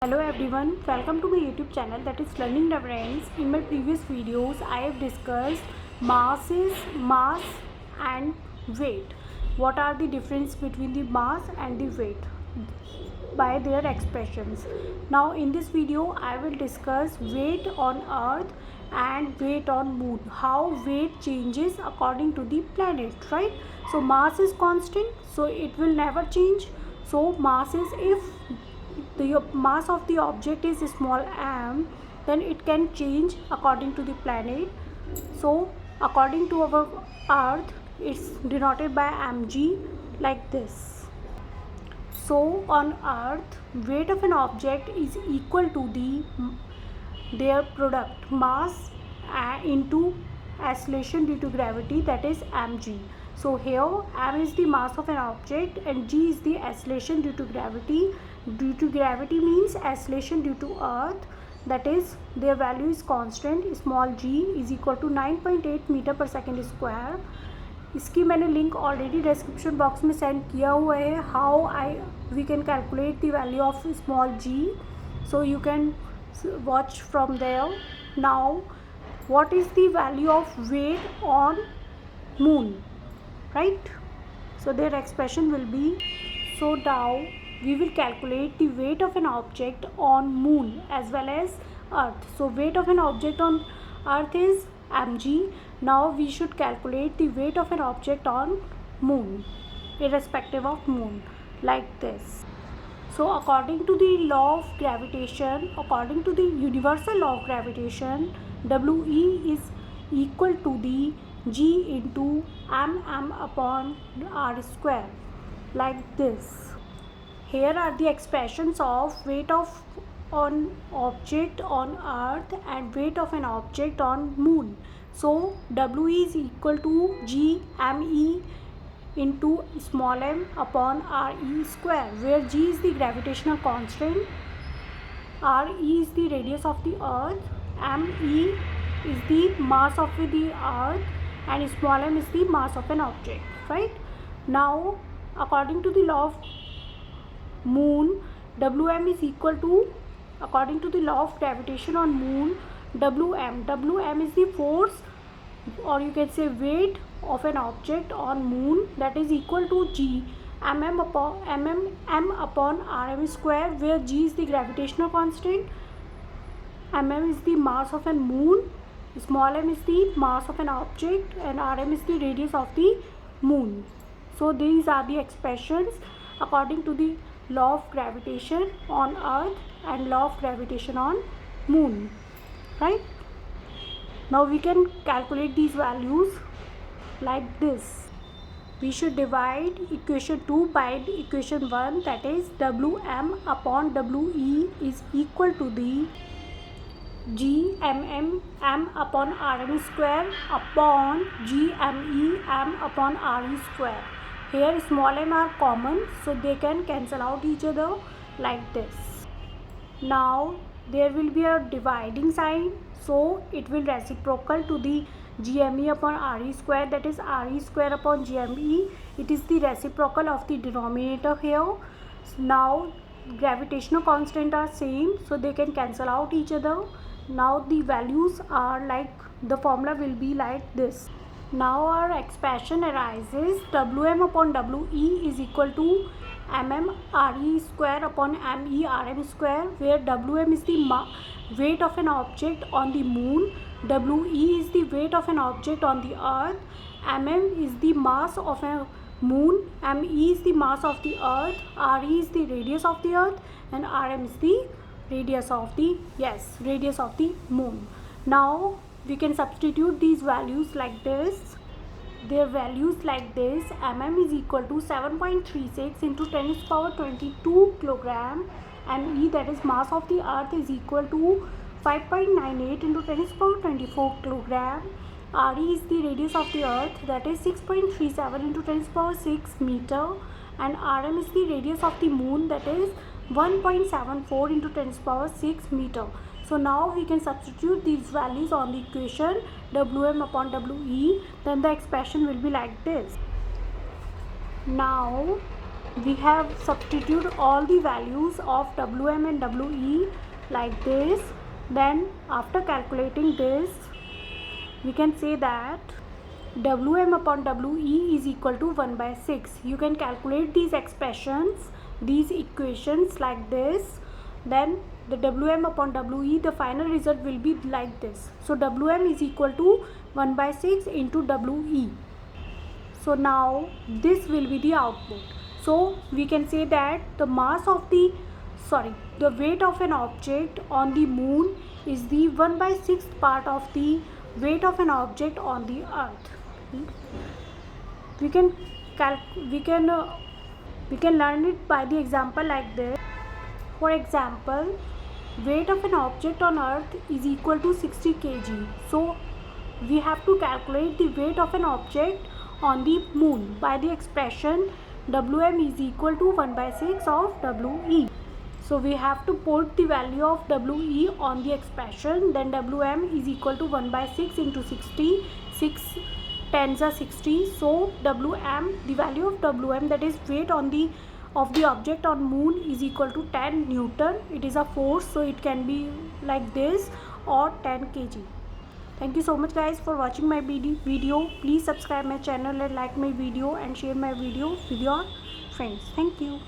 Hello everyone, welcome to my YouTube channel, that is Learning Never Ends. In my previous videos I have discussed mass and weight. What are the difference between the mass and the weight by their expressions. Now in this video I will discuss weight on earth and weight on moon, how weight changes according to the planet, right? So mass is constant, so it will never change. So mass is, if the mass of the object is small m, then it can change according to the planet. So according to our earth, it's denoted by mg, like this. So on earth, weight of an object is equal to their product mass into acceleration due to gravity, that is mg. So here m is the mass of an object and g is the acceleration due to gravity. Due to gravity means acceleration due to earth, that is their value is constant. Small g is equal to 9.8 metre पर second square. इसकी मैंने link already description box में send किया हुआ है, how we can calculate the value of small g. So you can watch from there. Now what is the value of weight on moon, right? So their expression will be, so now we will calculate the weight of an object on moon as well as earth. So weight of an object on earth is mg. Now we should calculate the weight of an object on moon irrespective of moon, like this. So according to the law of gravitation, according to the universal law of gravitation, we is equal to the g into mm upon r square, like this. Here are the expressions of weight of on object on earth and weight of an object on moon. So w is equal to g me into small m upon re square, where g is the gravitational constant, re is the radius of the earth, me is the mass of the earth, and small m is the mass of an object, right? Now according to the law of moon, wm is equal to, according to the law of gravitation on moon, wm is the force, or you can say weight of an object on moon, that is equal to g m upon rm square, where g is the gravitational constant, mm is the mass of a moon, small m is the mass of an object, and rm is the radius of the moon. So these are the expressions according to the law of gravitation on earth and law of gravitation on moon, right? Now we can calculate these values like this. We should divide equation 2 by equation 1, that is wm upon we is equal to the g m upon rm square upon g m upon re square. Here small m are common, so they can cancel out each other, like this. Now there will be a dividing sign, so it will reciprocal to the gme upon re square, that is re square upon gme. It is the reciprocal of the denominator here. So now gravitational constant are same, so they can cancel out each other. Now the values are like, the formula will be like this. Now our expression arises, wm upon we is equal to re square upon me rm square, where wm is the weight of an object on the moon, we is the weight of an object on the earth, mm is the mass of a moon, me is the mass of the earth, re is the radius of the earth, and rm is the radius of the radius of the moon. Now we can substitute these values like this. Their values like this: mm is equal to 7.36 into 10 to the power 22 kilogram, me, that is mass of the earth, is equal to 5.98 into 10 to the power 24 kilogram. Re is the radius of the earth, that is 6.37 into 10 to the power 6 meter, and rm is the radius of the moon, that is 1.74 into 10 to the power 6 meter. So now we can substitute these values on the equation wm upon we, then the expression will be like this. Now we have substituted all the values of Wm and We like this. Then after calculating this, we can say that Wm upon We is equal to 1 by 6. You can calculate these expressions, these equations like this. Then the Wm upon We, the final result will be like this. So Wm is equal to 1 by 6 into We. So now this will be the output. So we can say that the weight of an object on the moon is the 1 by 6th part of the weight of an object on the earth. We can learn it by the example like this. For example, weight of an object on earth is equal to 60 kg. So we have to calculate the weight of an object on the moon by the expression Wm is equal to 1 by 6 of We. So we have to put the value of We on the expression. Then Wm is equal to 1 by 6 into 60. 6 tens are 60. So Wm, the value of Wm, that is weight of the object on moon, is equal to 10 Newton. It is a force, so it can be like this, or 10 kg. Thank you so much guys for watching my video. Please subscribe my channel and like my video and share my video with your friends. Thank you.